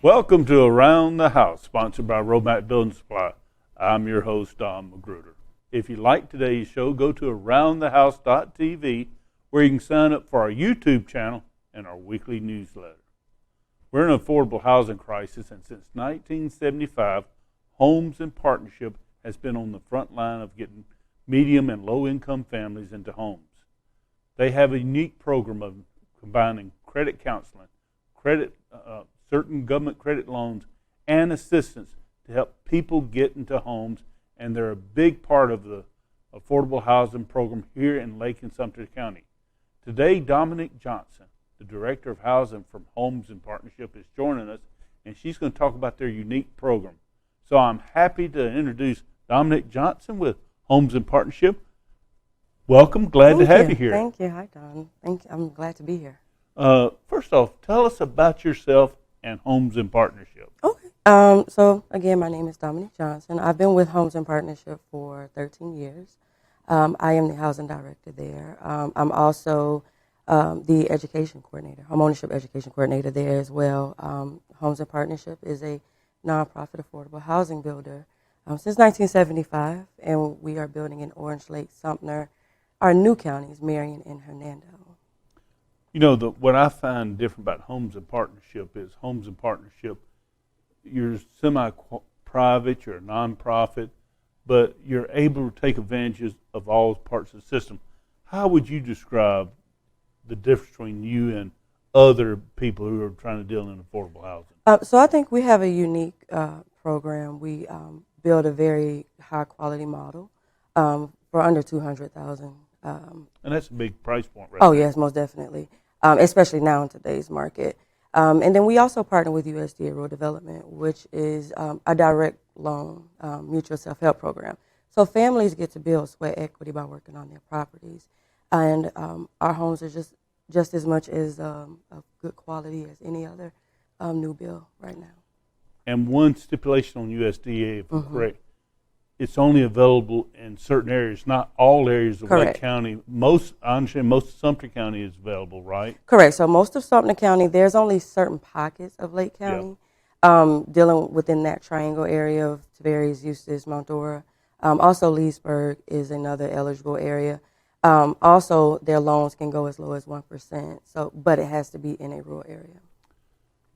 Welcome to Around the House, sponsored by Romac Building Supply. I'm your host, Don Magruder. If you like today's show, go to aroundthehouse.tv, where you can sign up for our YouTube channel and our weekly newsletter. We're in an affordable housing crisis, and since 1975, Homes in Partnership has been on the front line of getting medium and low-income families into homes. They have a unique program of combining credit counseling, certain government credit loans, and assistance to help people get into homes, and they're a big part of the affordable housing program here in Lake and Sumter County. Today, Dominique Johnson, the Director of Housing from Homes in Partnership, is joining us, and she's going to talk about their unique program. So I'm happy to introduce Dominique Johnson with Homes in Partnership. Welcome. Glad to have you here. Thank you. Hi, Don. Thank you. I'm glad to be here. First off, tell us about yourself and Homes in Partnership. Okay. So, again, my name is Dominique Johnson. I've been with Homes in Partnership for 13 years. I am the housing director there. I'm also the education coordinator, homeownership education coordinator there as well. Homes in Partnership is a nonprofit affordable housing builder since 1975, and we are building in Orange Lake, Sumter, our new counties, Marion and Hernando. You know, what I find different about Homes in Partnership is Homes in Partnership, you're semi-private, you're a nonprofit, but you're able to take advantage of all parts of the system. How would you describe the difference between you and other people who are trying to deal in affordable housing? So I think we have a unique program. We build a very high-quality model for under $200,000. And that's a big price point, right? Oh, yes, most definitely, especially now in today's market. And then we also partner with USDA Rural Development, which is a direct loan mutual self-help program. So families get to build sweat equity by working on their properties. And our homes are just as much as of good quality as any other new build right now. And one stipulation on USDA, if I'm correct, it's only available in certain areas, not all areas of Lake County. I understand most of Sumter County is available, right? Correct. So most of Sumter County, there's only certain pockets of Lake County dealing within that triangle area of Tavares, Eustis, Mount Dora. Also, Leesburg is another eligible area. Also, their loans can go as low as 1%. But it has to be in a rural area.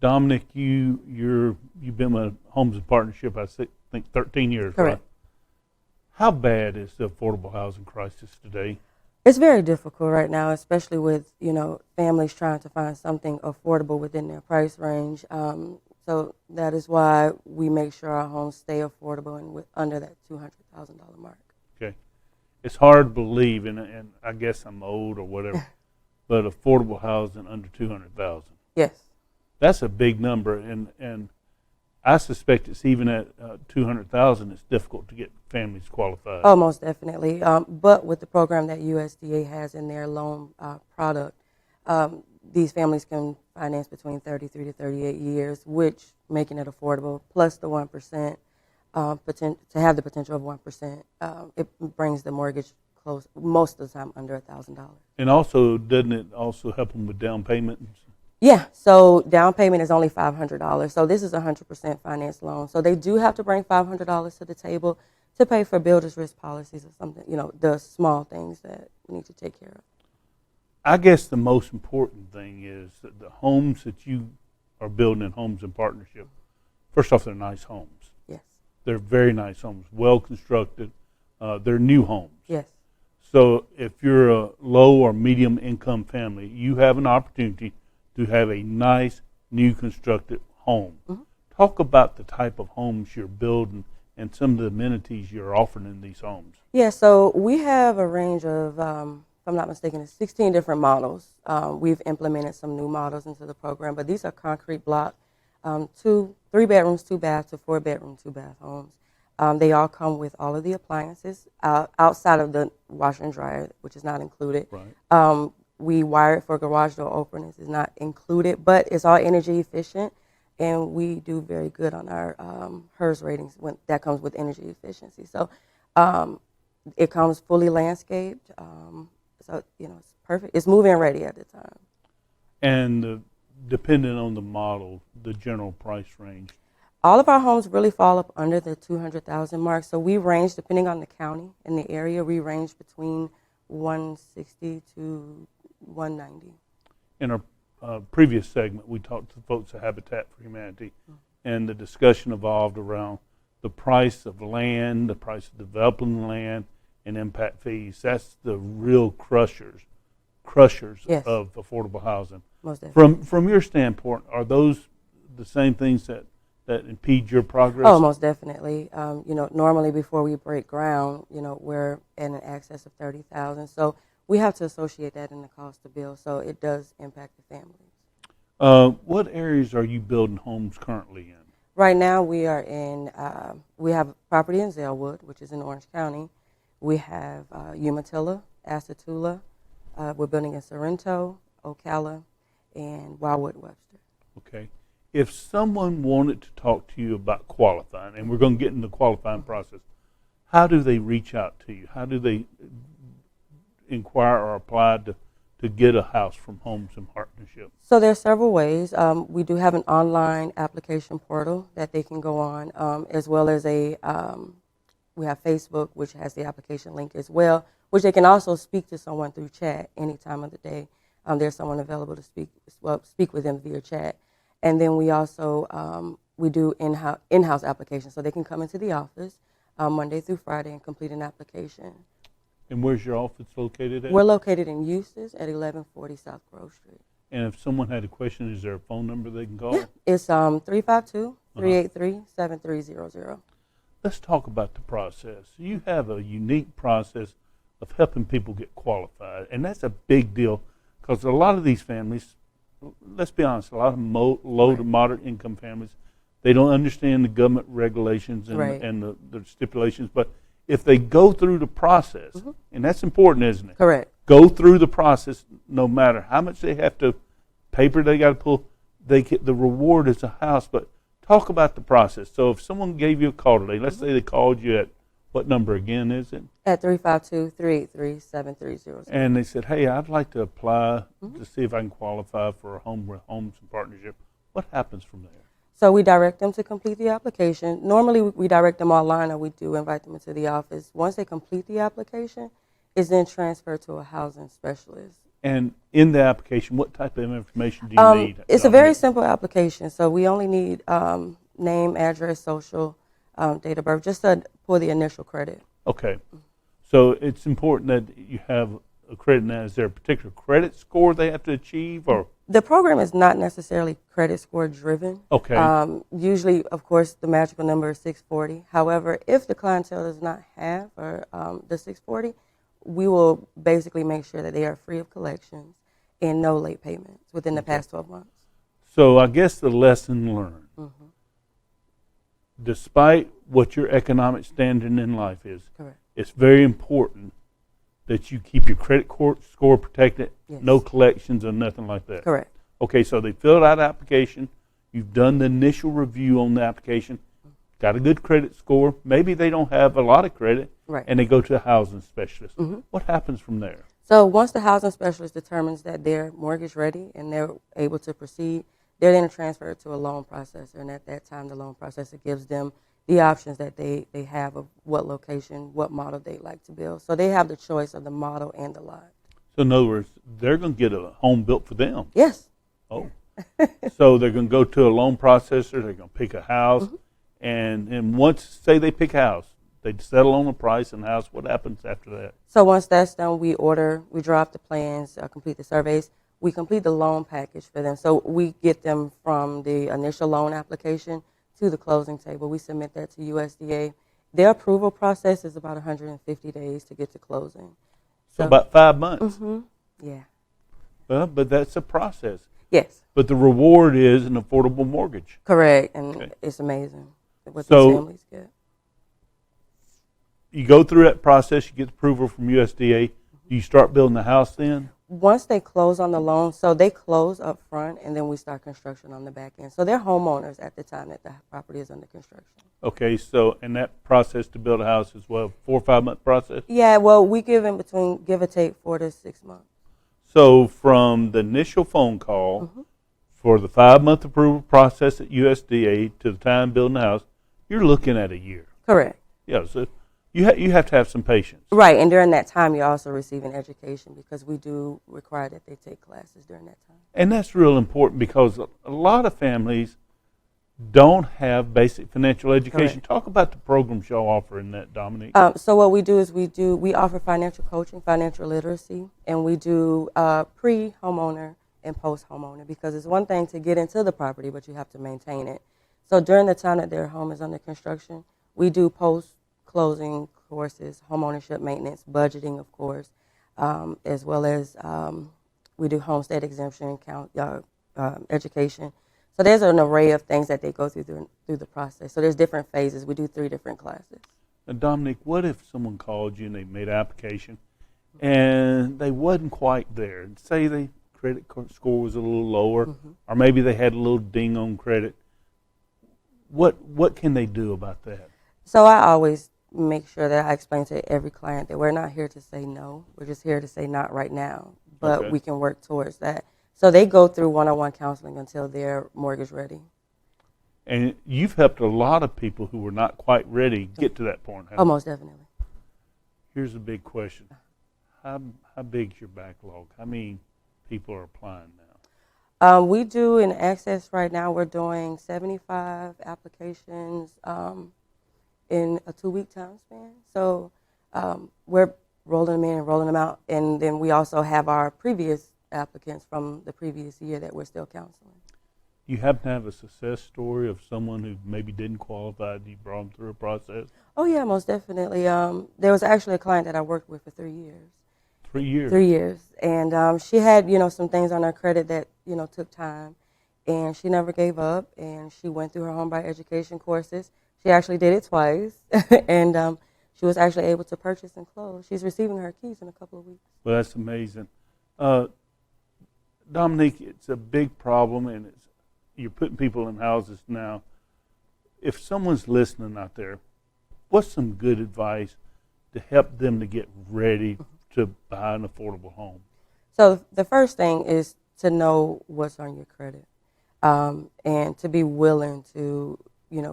Dominic, you've been with Homes in Partnership, I think 13 years, Correct. Right? How bad is the affordable housing crisis today? It's very difficult right now, especially with families trying to find something affordable within their price range. So that is why we make sure our homes stay affordable and under that $200,000 mark. Okay, it's hard to believe, and I guess I'm old or whatever, but affordable housing under $200,000. Yes, that's a big number, and I suspect it's even at $200,000. It's difficult to get families qualified. Oh, most definitely. But with the program that USDA has in their loan product, these families can finance between 33 to 38 years, which making it affordable. Plus the 1%, to have the potential of 1%, it brings the mortgage close most of the time under $1,000. And also, doesn't it also help them with down payments? Yeah, so down payment is only $500. So this is a 100% finance loan. So they do have to bring $500 to the table to pay for builder's risk policies or something, the small things that we need to take care of. I guess the most important thing is that the homes that you are building in Homes in Partnership, first off, they're nice homes. Yes. They're very nice homes, well constructed. They're new homes. Yes. So if you're a low or medium income family, you have an opportunity to have a nice, new constructed home. Mm-hmm. Talk about the type of homes you're building and some of the amenities you're offering in these homes. Yeah, so we have a range of, if I'm not mistaken, 16 different models. We've implemented some new models into the program, but these are concrete block, 3 bedrooms, 2 baths to 4 bedroom, 2 bath homes. They all come with all of the appliances outside of the washer and dryer, which is not included. Right. We wire it for garage door openers. It's not included, but it's all energy efficient, and we do very good on our HERS ratings when that comes with energy efficiency. So it comes fully landscaped, so it's perfect. It's move-in ready at the time. And depending on the model, the general price range? All of our homes really fall up under the 200,000 mark. So we range, depending on the county and the area, we range between 160 to 190. In our previous segment, we talked to the folks at Habitat for Humanity, and the discussion evolved around the price of land, the price of developing land, and impact fees. That's the real crushers Yes. of affordable housing. Most definitely. From your standpoint, are those the same things that impede your progress? Oh, most definitely. Normally before we break ground, we're in an excess of 30,000. So we have to associate that in the cost to build. So it does impact the families. What areas are you building homes currently in? Right now we are we have property in Zellwood, which is in Orange County. We have Umatilla, Asatula. We're building in Sorrento, Ocala, and Wildwood Webster. Okay. If someone wanted to talk to you about qualifying, and we're going to get into the qualifying process, how do they reach out to you? How do they inquire or apply to get a house from Homes in Partnership? So there are several ways. We do have an online application portal that they can go on, as well as we have Facebook, which has the application link as well, which they can also speak to someone through chat any time of the day. There's someone available to speak with them via chat. And then we also we do in-house applications, so they can come into the office Monday through Friday and complete an application. And where's your office located at? We're located in Eustis at 1140 South Grove Street. And if someone had a question, is there a phone number they can call? Yeah, it's 352-383-7300. Let's talk about the process. You have a unique process of helping people get qualified, and that's a big deal because a lot of these families, let's be honest, a lot of low to moderate income families, they don't understand the government regulations and the stipulations, but if they go through the process, and that's important, isn't it? Correct. Go through the process, no matter how much they have to, paper they got to pull, they get the reward is a house. But talk about the process. So if someone gave you a call today, let's say they called you at, what number again is it? At 352-383-7300. And they said, hey, I'd like to apply to see if I can qualify for a home with Homes in Partnership. What happens from there? So we direct them to complete the application. Normally we direct them online, or we do invite them into the office. Once they complete the application, it's then transferred to a housing specialist. And in the application, what type of information do you need? It's a very simple application. So we only need name, address, social, date of birth, just for the initial credit. Okay. So it's important that you have a credit. Now, is there a particular credit score they have to achieve, or? The program is not necessarily credit score driven. Okay. Usually, of course, the magical number is 640. However, if the clientele does not have the 640, we will basically make sure that they are free of collections and no late payments within the past 12 months. So I guess the lesson learned, despite what your economic standing in life is, Correct. It's very important that you keep your credit score protected, Yes. no collections or nothing like that. Correct. Okay, so they filled out the application, you've done the initial review on the application, got a good credit score, maybe they don't have a lot of credit, Right. and they go to a housing specialist. What happens from there? So once the housing specialist determines that they're mortgage ready and they're able to proceed, they're then transferred to a loan processor. And at that time, the loan processor gives them the options that they have of what location, what model they'd like to build. So they have the choice of the model and the lot. So in other words, they're going to get a home built for them. Yes. Oh. So they're going to go to a loan processor, they're going to pick a house, and once, say they pick a house, they settle on the price and the house, what happens after that? So once that's done, we draw up the plans, complete the surveys. We complete the loan package for them. So we get them from the initial loan application to the closing table. We submit that to USDA. Their approval process is about 150 days to get to closing. So about 5 months. Yeah. Well, but that's a process. Yes. But the reward is an affordable mortgage. Correct, and it's amazing what So- these families get. You go through that process, you get approval from USDA. Do you start building the house then? Once they close on the loan, so they close up front, and then we start construction on the back end. So they're homeowners at the time that the property is under construction. Okay, so and that process to build a house is what, 4 or 5 month process? Yeah, well, we give in between, give or take, 4 to 6 months. So from the initial phone call For the 5-month approval process at USDA to the time building the house, you're looking at a year. Correct. Yeah, so you have to have some patience. Right, and during that time, you're also receiving education because we do require that they take classes during that time. And that's real important because a lot of families don't have basic financial education. Correct. Talk about the programs y'all offer in that, Dominique. So what we do is we offer financial coaching, financial literacy, and we do pre-homeowner and post-homeowner, because it's one thing to get into the property, but you have to maintain it. So during the time that their home is under construction, we do post-closing courses, homeownership, maintenance, budgeting, of course, as well as we do homestead exemption, education. So there's an array of things that they go through the process. So there's different phases. We do 3 different classes. Now, Dominique, what if someone called you and they made an application and they wasn't quite there? Say the credit score was a little lower, or maybe they had a little ding on credit. What can they do about that? So I always make sure that I explain to every client that we're not here to say no. We're just here to say not right now, but we can work towards that. So they go through one-on-one counseling until they're mortgage ready. And you've helped a lot of people who were not quite ready get to that point. Oh, most definitely. Here's a big question. How big's your backlog? How many people are applying now? We do in Access right now, we're doing 75 applications in a 2-week time span. So we're rolling them in and rolling them out. And then we also have our previous applicants from the previous year that we're still counseling. You happen to have a success story of someone who maybe didn't qualify and you brought them through a process? Oh, yeah, most definitely. There was actually a client that I worked with for 3 years. 3 years? 3 years. And she had, some things on her credit that, took time. And she never gave up, and she went through her homebuyer education courses. She actually did it twice, and she was actually able to purchase and close. She's receiving her keys in a couple of weeks. Well, that's amazing. Dominique, it's a big problem, and you're putting people in houses now. If someone's listening out there, what's some good advice to help them to get ready to buy an affordable home? So the first thing is to know what's on your credit, and to be willing to,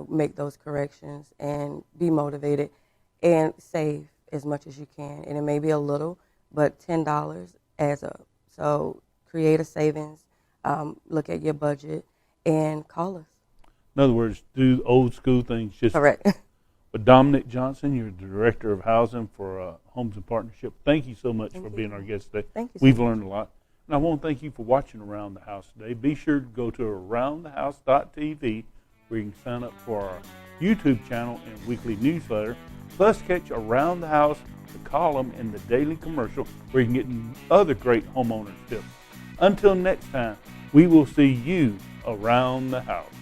make those corrections and be motivated and save as much as you can. And it may be a little, but $10 adds up. So create a savings, look at your budget, and call us. In other words, do old school things. Correct. But Dominique Johnson, you're the Director of Housing for Homes and Partnership. Thank you so much for being our guest today. Thank you. We've learned a lot. And I want to thank you for watching Around the House today. Be sure to go to aroundthehouse.tv where you can sign up for our YouTube channel and weekly newsletter. Plus catch Around the House, the column, and the daily commercial where you can get other great homeowners tips. Until next time, we will see you around the house.